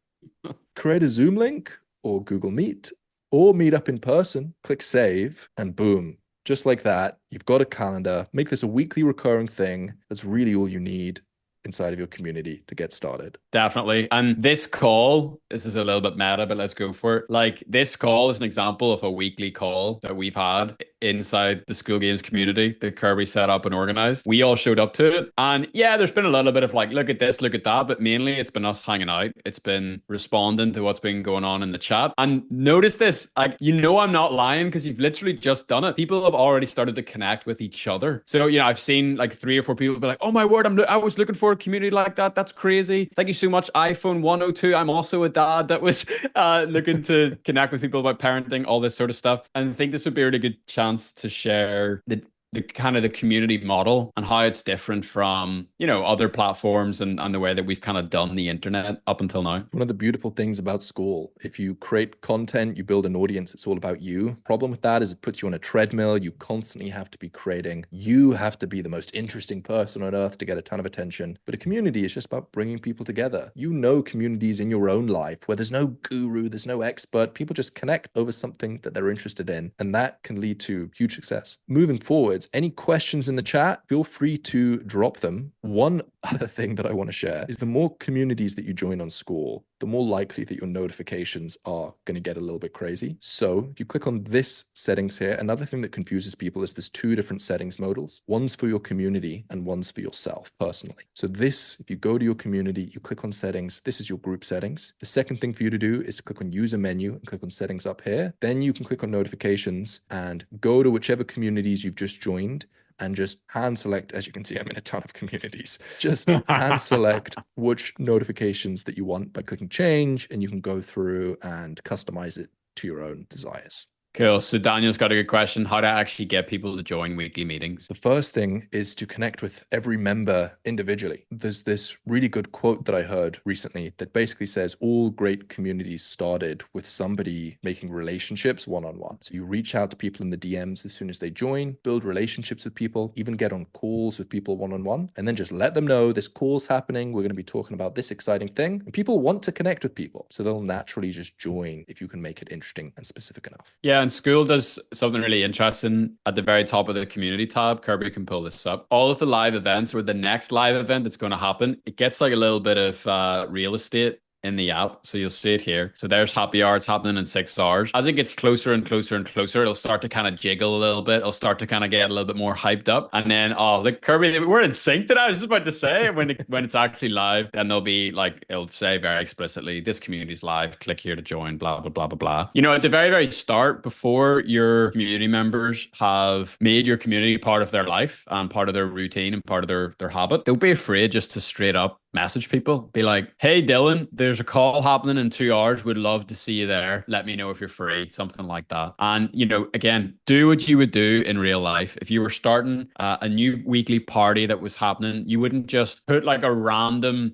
create a Zoom link or Google Meet or meet up in person, click save, and boom. Just like that, you've got a calendar. Make this a weekly recurring thing. That's really all you need inside of your community to get started. Definitely. And this call, this is a little bit meta, but let's go for it. Like, this call is an example of a weekly call that we've had inside the Skool Games community that Kirby set up and organized. We all showed up to it. And yeah, there's been a little bit of like, look at this, look at that. But mainly it's been us hanging out. It's been responding to what's been going on in the chat. And notice this, like, you know, I'm not lying because you've literally just done it. People have already started to connect with each other. So, you know, I've seen like 3 or 4 people be like, oh my word, I was looking for a community like that. That's crazy. Thank you so much, iPhone 102. I'm also a dad that was looking to connect with people about parenting, all this sort of stuff. And I think this would be a really good chance to share the kind of the community model and how it's different from, you know, other platforms and the way that we've kind of done the internet up until now. One of the beautiful things about Skool, if you create content, you build an audience, it's all about you. Problem with that is it puts you on a treadmill. You constantly have to be creating. You have to be the most interesting person on earth to get a ton of attention. But a community is just about bringing people together. You know, communities in your own life where there's no guru, there's no expert. People just connect over something that they're interested in. And that can lead to huge success. Moving forward, any questions in the chat, feel free to drop them. One other thing that I want to share is the more communities that you join on Skool, the more likely that your notifications are going to get a little bit crazy. So if you click on this settings here, another thing that confuses people is there's 2 different settings modals. One's for your community and one's for yourself personally. So this, if you go to your community, you click on settings, this is your group settings. The second thing for you to do is to click on user menu and click on settings up here. Then you can click on notifications and go to whichever communities you've just joined and just hand select. As you can see, I'm in a ton of communities. Just hand select which notifications that you want by clicking change, and you can go through and customize it to your own desires. Cool. So Daniel's got a good question. How to actually get people to join weekly meetings? The first thing is to connect with every member individually. There's this really good quote that I heard recently that basically says all great communities started with somebody making relationships one-on-one. So you reach out to people in the DMs as soon as they join, build relationships with people, even get on calls with people one-on-one, and then just let them know this call's happening. We're going to be talking about this exciting thing. And people want to connect with people. So they'll naturally just join if you can make it interesting and specific enough. Yeah. And Skool does something really interesting at the very top of the community tab. Kirby can pull this up. All of the live events, or the next live event that's going to happen, it gets like a little bit of real estate in the app. So you'll see it here. So there's happy hour. It's happening in 6 hours. As it gets closer and closer and closer, it'll start to kind of jiggle a little bit. It'll start to kind of get a little bit more hyped up. And then, oh, look, Kirby, we're in sync today. I was just about to say, when it's actually live, then there'll be like, it'll say very explicitly, this community's live, click here to join, blah, blah, blah, blah, blah. You know, at the very, very start, before your community members have made your community part of their life and part of their routine and part of their habit, don't be afraid just to straight up message people. Be like, hey, Dylan, there's a call happening in 2 hours. Would love to see you there. Let me know if you're free, something like that. And, you know, again, do what you would do in real life. If you were starting a new weekly party that was happening, you wouldn't just put like a random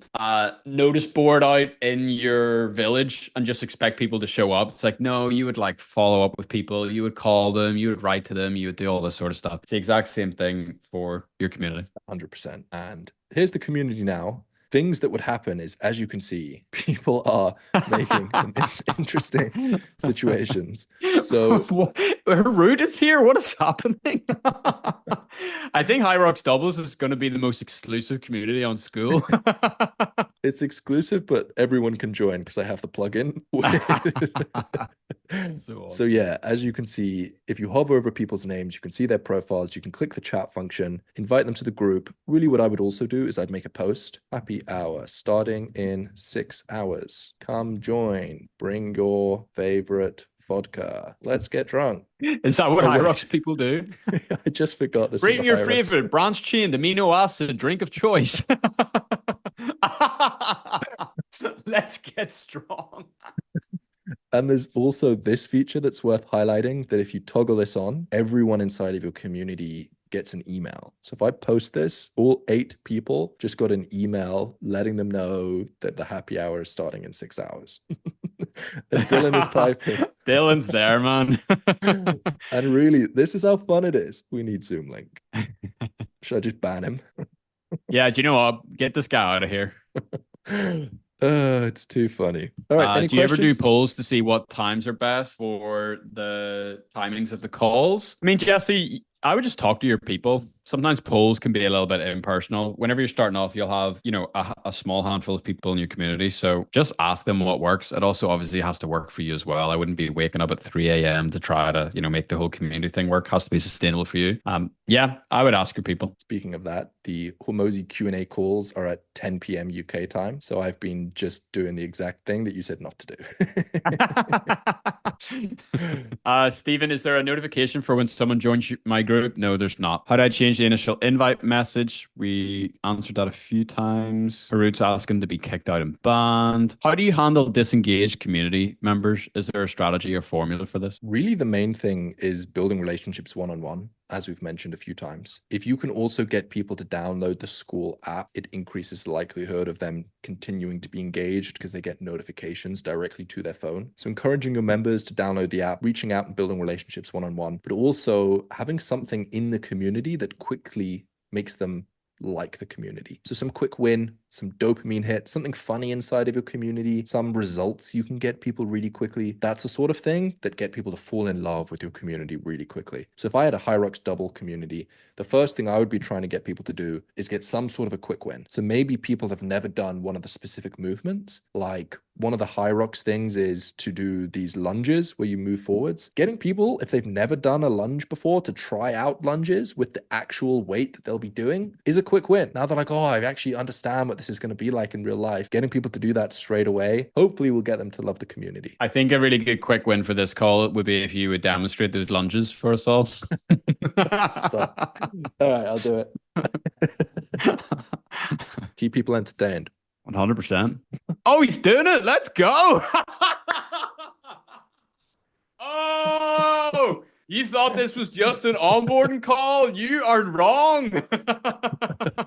notice board out in your village and just expect people to show up. It's like, no, you would like follow up with people. You would call them, you would write to them, you would do all this sort of stuff. It's the exact same thing for your community. 100%. And here's the community now. Things that would happen is, as you can see, people are making some interesting situations. So her route is here. What is happening? I think High Rocks Doubles is going to be the most exclusive community on Skool. It's exclusive, but everyone can join because I have the plugin. So yeah, as you can see, if you hover over people's names, you can see their profiles. You can click the chat function, invite them to the group. Really, what I would also do is I'd make a post. Happy hour starting in 6 hours. Come join. Bring your favorite vodka. Let's get drunk. Is that what High Rocks people do? I just forgot this. Bring your favorite branch chain amino acid drink of choice. Let's get strong. And there's also this feature that's worth highlighting, that if you toggle this on, everyone inside of your community gets an email. So if I post this, all 8 people just got an email letting them know that the happy hour is starting in 6 hours. And Dylan is typing. Dylan's there, man. And really, this is how fun it is. We need Zoom link. Should I just ban him? Yeah, do you know what? Get this guy out of here. It's too funny. All right. Any do you ever do questions? polls to see what times are best for the timings of the calls? I mean, Jesse, I would just talk to your people. Sometimes polls can be a little bit impersonal. Whenever you're starting off, you'll have, a small handful of people in your community. So just ask them what works. It also obviously has to work for you as well. I wouldn't be waking up at 3 a.m. to try to, make the whole community thing work. It has to be sustainable for you. Yeah, I would ask your people. Speaking of that, the Hormozi Q&A calls are at 10 p.m. UK time. So I've been just doing the exact thing that you said not to do. Stephen, is there a notification for when someone joins my group? No, there's not. How do I change the initial invite message? We answered that a few times. Harut's asking to be kicked out and banned. How do you handle disengaged community members? Is there a strategy or formula for this? Really, the main thing is building relationships one-on-one, as we've mentioned a few times. If you can also get people to download the Skool app, it increases the likelihood of them continuing to be engaged because they get notifications directly to their phone. So encouraging your members to download the app, reaching out and building relationships one-on-one, but also having something in the community that quickly makes them like the community. So some quick win, some dopamine hit, something funny inside of your community, some results you can get people really quickly. That's the sort of thing that get people to fall in love with your community really quickly. So if I had a Hyrox double community, the first thing I would be trying to get people to do is get some sort of a quick win. So maybe people have never done one of the specific movements. Like one of the Hyrox things is to do these lunges where you move forwards. Getting people, if they've never done a lunge before, to try out lunges with the actual weight that they'll be doing is a quick win. Now they're like, oh, I actually understand what this is going to be like in real life. Getting people to do that straight away, hopefully will get them to love the community. I think a really good quick win for this call would be if you would demonstrate those lunges for us all. Stop. All right, I'll do it. Keep people entertained. 100%. Oh, he's doing it. Let's go. Oh, you thought this was just an onboarding call? You are wrong.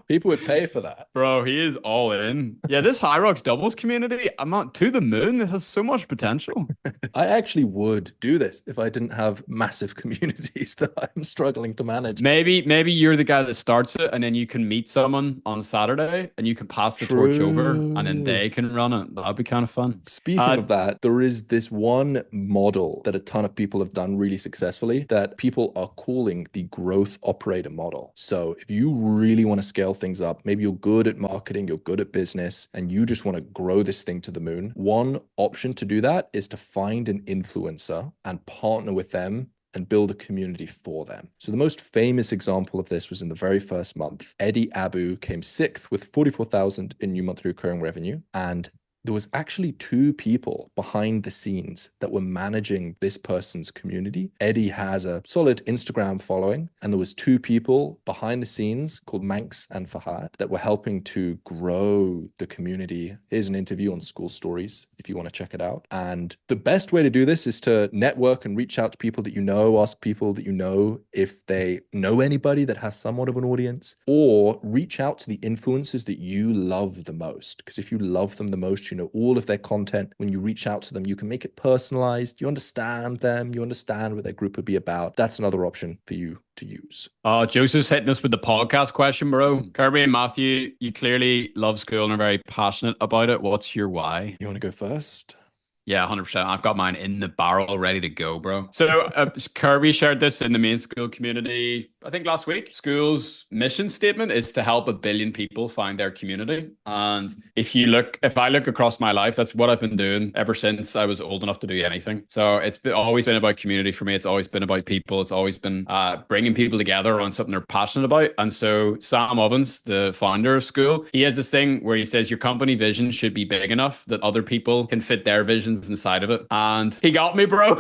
People would pay for that. Bro, he is all in. Yeah, this Hyrox doubles community, I'm on to the moon. It has so much potential. I actually would do this if I didn't have massive communities that I'm struggling to manage. Maybe you're the guy that starts it and then you can meet someone on Saturday and you can pass the torch over and then they can run it. That'd be kind of fun. Speaking of that, there is this one model that a ton of people have done really successfully that people are calling the growth operator model. So if you really want to scale things up, maybe you're good at marketing, you're good at business, and you just want to grow this thing to the moon, one option to do that is to find an influencer and partner with them and build a community for them. So the most famous example of this was in the very first month. Eddie Abu came 6th with 44,000 in new monthly recurring revenue, and there was actually 2 people behind the scenes that were managing this person's community. Eddie has a solid Instagram following, and there was 2 people behind the scenes called Manx and Fahad that were helping to grow the community. Here's an interview on Skool Stories if you want to check it out. And the best way to do this is to network and reach out to people that you know, ask people that you know if they know anybody that has somewhat of an audience, or reach out to the influencers that you love the most. Because if you love them the most, you know all of their content. When you reach out to them, you can make it personalized. You understand them. You understand what their group would be about. That's another option for you to use. Joseph's hitting us with the podcast question, bro. Kirby and Matthew, you clearly love Skool and are very passionate about it. What's your why? You want to go first? Yeah, 100%. I've got mine in the barrel ready to go, bro. So Kirby shared this in the main Skool community, I think last week. Skool's mission statement is to help 1 billion people find their community. And if I look across my life, that's what I've been doing ever since I was old enough to do anything. So it's always been about community for me. It's always been about people. It's always been bringing people together on something they're passionate about. And so Sam Ovens, the founder of Skool, he has this thing where he says your company vision should be big enough that other people can fit their vision inside of it. And he got me, bro.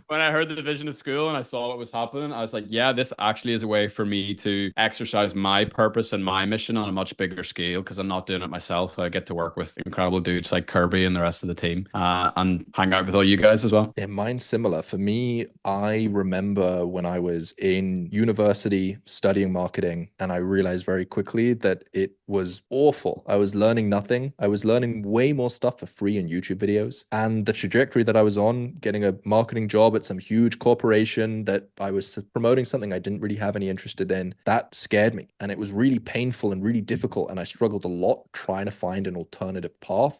When I heard the vision of Skool and I saw what was happening, I was like, yeah, yeah, this actually is a way for me to exercise my purpose and my mission on a much bigger scale because I'm not doing it myself. I get to work with incredible dudes like Kirby and the rest of the team and hang out with all you guys as well. Yeah, mine's similar. For me, I remember when I was in university studying marketing, and I realized very quickly that it was awful. I was learning nothing. I was learning way more stuff for free in YouTube videos. And the trajectory that I was on, getting a marketing job at some huge corporation that I was promoting something I didn't really have any interest in, that scared me. And it was really painful and really difficult. And I struggled a lot trying to find an alternative path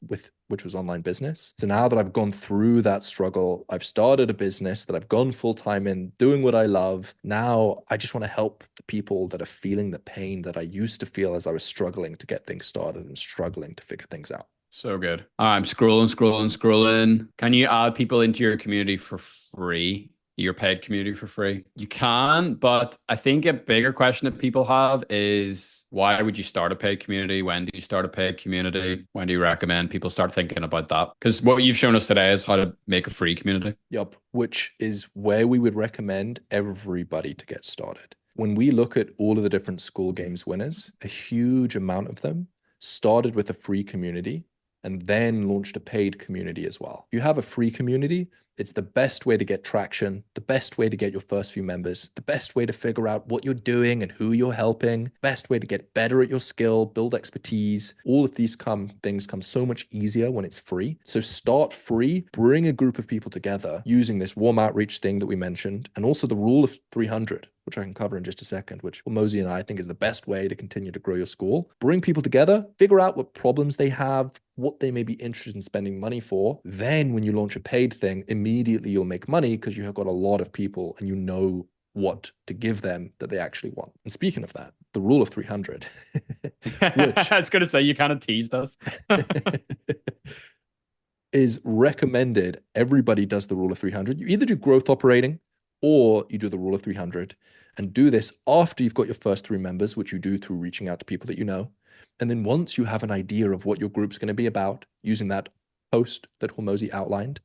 which was online business. So now that I've gone through that struggle, I've started a business that I've gone full time in, doing what I love. Now I just want to help the people that are feeling the pain that I used to feel as I was struggling to get things started and struggling to figure things out. So good. I'm scrolling. Can you add people into your community for free? Your paid community for free? You can, but I think a bigger question that people have is why would you start a paid community? When do you start a paid community? When do you recommend people start thinking about that? Because what you've shown us today is how to make a free community. Yep, which is where we would recommend everybody to get started. When we look at all of the different Skool Games winners, a huge amount of them started with a free community and then launched a paid community as well. You have a free community, it's the best way to get traction, the best way to get your first few members, the best way to figure out what you're doing and who you're helping, best way to get better at your skill, build expertise. All of these things come so much easier when it's free. So start free, bring a group of people together using this warm outreach thing that we mentioned, and also the rule of 300, which I can cover in just a second, which Mosey and I think is the best way to continue to grow your school. Bring people together, figure out what problems they have, what they may be interested in spending money for. Then when you launch a paid thing, immediately you'll make money because you have got a lot of people and you know what to give them that they actually want. And speaking of that, the rule of 300, which I was going to say, you kind of teased us. is recommended. Everybody does the rule of 300. You either do growth operating or you do the rule of 300 and do this after you've got your first 3 members, which you do through reaching out to people that you know. And then once you have an idea of what your group's going to be about, using that post that Hormozy outlined,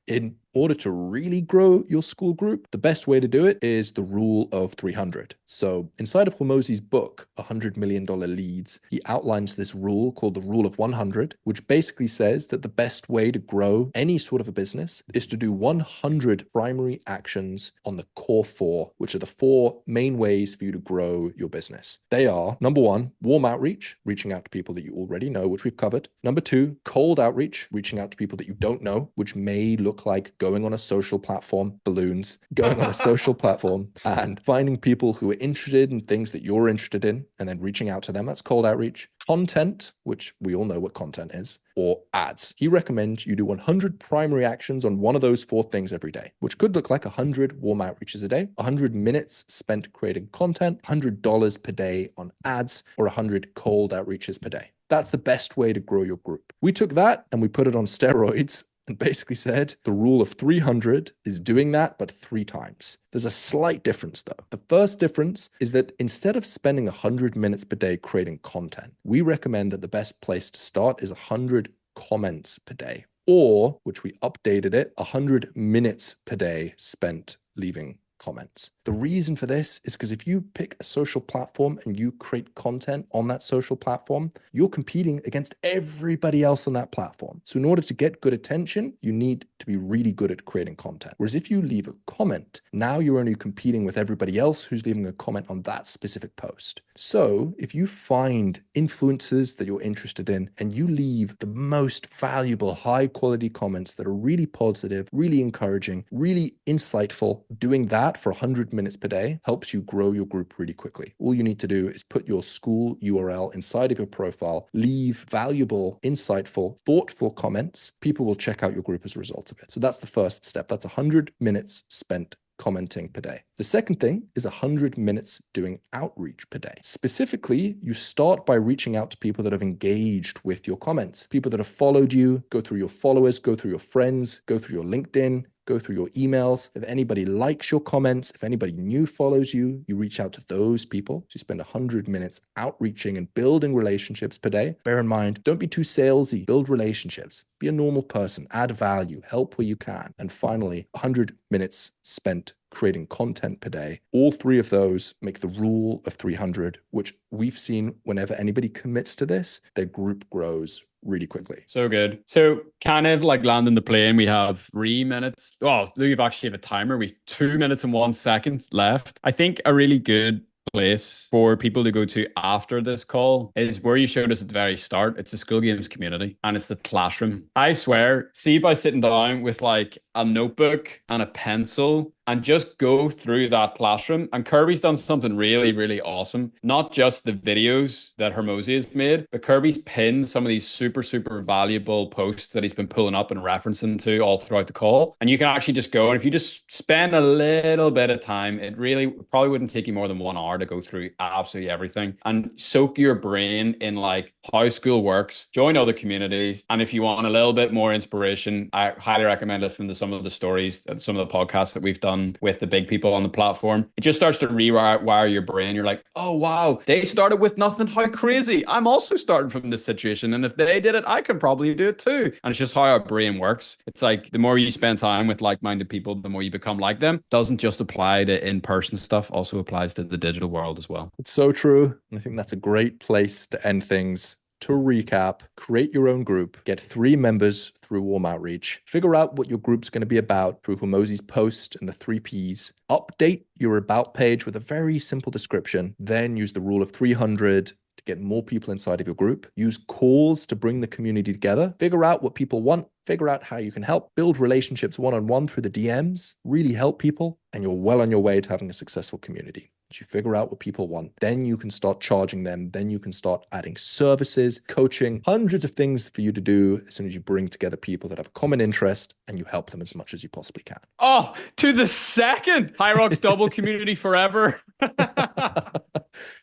in order to really grow your school group, the best way to do it is the rule of 300. So inside of Hormozy's book, $100 Million Leads, he outlines this rule called the rule of 100, which basically says that the best way to grow any sort of a business is to do 100 primary actions on the core 4, which are the 4 main ways for you to grow your business. They are, number 1, warm outreach, reaching out to people that you already know, which we've covered. Number 2, cold outreach, reaching out to people that you don't know, which may look like going on a social platform, balloons, going on a social platform and finding people who are interested in things that you're interested in and then reaching out to them. That's cold outreach. Content, which we all know what content is, or ads. He recommends you do 100 primary actions on one of those 4 things every day, which could look like 100 warm outreaches a day, 100 minutes spent creating content, $100 per day on ads, or 100 cold outreaches per day. That's the best way to grow your group. We took that and we put it on steroids and basically said the rule of 300 is doing that, but 3 times. There's a slight difference though. The first difference is that instead of spending 100 minutes per day creating content, we recommend that the best place to start is 100 comments per day, or, which we updated it, 100 minutes per day spent leaving comments. The reason for this is because if you pick a social platform and you create content on that social platform, you're competing against everybody else on that platform. So in order to get good attention, you need to be really good at creating content. Whereas if you leave a comment, now you're only competing with everybody else who's leaving a comment on that specific post. So if you find influencers that you're interested in and you leave the most valuable, high quality comments that are really positive, really encouraging, really insightful, doing that for 100 minutes per day helps you grow your group really quickly. All you need to do is put your school URL inside of your profile, leave valuable, insightful, thoughtful comments. People will check out your group as a result of it. So that's the first step. That's 100 minutes spent commenting per day. The second thing is 100 minutes doing outreach per day. Specifically, you start by reaching out to people that have engaged with your comments, people that have followed you. Go through your followers, go through your friends, go through your LinkedIn, go through your emails. If anybody likes your comments, if anybody new follows you, you reach out to those people. So you spend 100 minutes outreaching and building relationships per day. Bear in mind, don't be too salesy. Build relationships. Be a normal person. Add value. Help where you can. And finally, 100 minutes spent creating content per day. All three of those make the rule of 300, which we've seen whenever anybody commits to this, their group grows really quickly. So good. So kind of like landing the plane, we have 3 minutes. Well, we've actually have a timer. We've 2 minutes and 1 second left. I think a really good place for people to go to after this call is where you showed us at the very start. It's the Skool Games community and it's the classroom. I swear, see by sitting down with like a notebook and a pencil and just go through that classroom. And Kirby's done something really, really awesome. Not just the videos that Hormozy has made, but Kirby's pinned some of these super, super valuable posts that he's been pulling up and referencing to all throughout the call. And you can actually just go, and if you just spend a little bit of time, it really probably wouldn't take you more than 1 hour to go through absolutely everything and soak your brain in like how Skool works, join other communities. And if you want a little bit more inspiration, I highly recommend listening to some of the stories, some of the podcasts that we've done with the big people on the platform. It just starts to rewire your brain. You're like, oh, wow, they started with nothing. How crazy. I'm also starting from this situation. And if they did it, I can probably do it too. And it's just how our brain works. It's like the more you spend time with like-minded people, the more you become like them. Doesn't just apply to in-person stuff, also applies to the digital world as well. It's so true. I think that's a great place to end things. To recap, create your own group, get 3 members through warm outreach, figure out what your group's going to be about through Hormozy's post and the 3 Ps, update your about page with a very simple description, then use the rule of 300 to get more people inside of your group, use calls to bring the community together, figure out what people want, figure out how you can help, build relationships one-on-one through the DMs, really help people, and you're well on your way to having a successful community. Once you figure out what people want, then you can start charging them. Then you can start adding services, coaching, hundreds of things for you to do as soon as you bring together people that have a common interest and you help them as much as you possibly can. Oh, to the second. High Rocks Double community forever.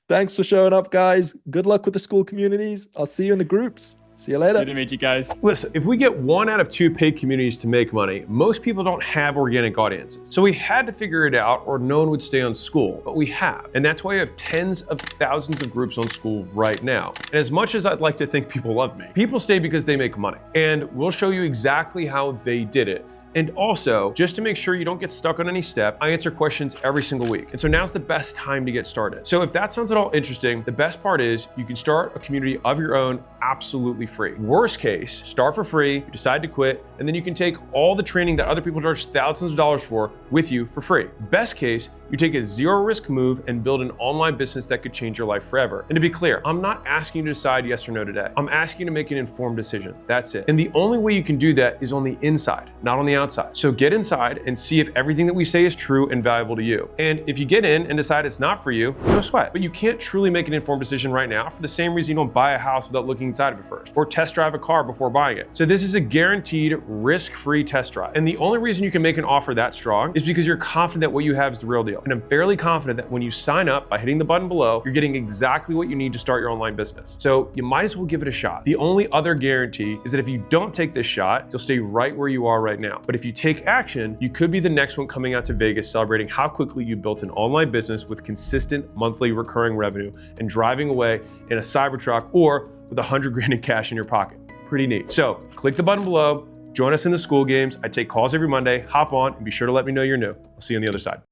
Thanks for showing up, guys. Good luck with the Skool communities. I'll see you in the groups. See you later. Good to meet you guys. Listen, if we get 1 out of 2 paid communities to make money, most people don't have organic audiences. So we had to figure it out or no one would stay on Skool, but we have. And that's why we have tens of thousands of groups on Skool right now. And as much as I'd like to think people love me, people stay because they make money. And we'll show you exactly how they did it. And also, just to make sure you don't get stuck on any step, I answer questions every single week. And so now's the best time to get started. So if that sounds at all interesting, the best part is you can start a community of your own absolutely free. Worst case, start for free, you decide to quit, and then you can take all the training that other people charge thousands of dollars for with you for free. Best case, you take a zero risk move and build an online business that could change your life forever. And to be clear, I'm not asking you to decide yes or no today. I'm asking you to make an informed decision. That's it. And the only way you can do that is on the inside, not on the outside. So get inside and see if everything that we say is true and valuable to you. And if you get in and decide it's not for you, no sweat. But you can't truly make an informed decision right now for the same reason you don't buy a house without looking inside of it first, or test drive a car before buying it. So this is a guaranteed risk-free test drive. And the only reason you can make an offer that strong is because you're confident that what you have is the real deal. And I'm fairly confident that when you sign up by hitting the button below, you're getting exactly what you need to start your online business. So you might as well give it a shot. The only other guarantee is that if you don't take this shot, you'll stay right where you are right now. But if you take action, you could be the next one coming out to Vegas celebrating how quickly you built an online business with consistent monthly recurring revenue and driving away in a Cybertruck or with 100 grand in cash in your pocket. Pretty neat. So click the button below, join us in the Skool Games. I take calls every Monday, hop on and be sure to let me know you're new. I'll see you on the other side.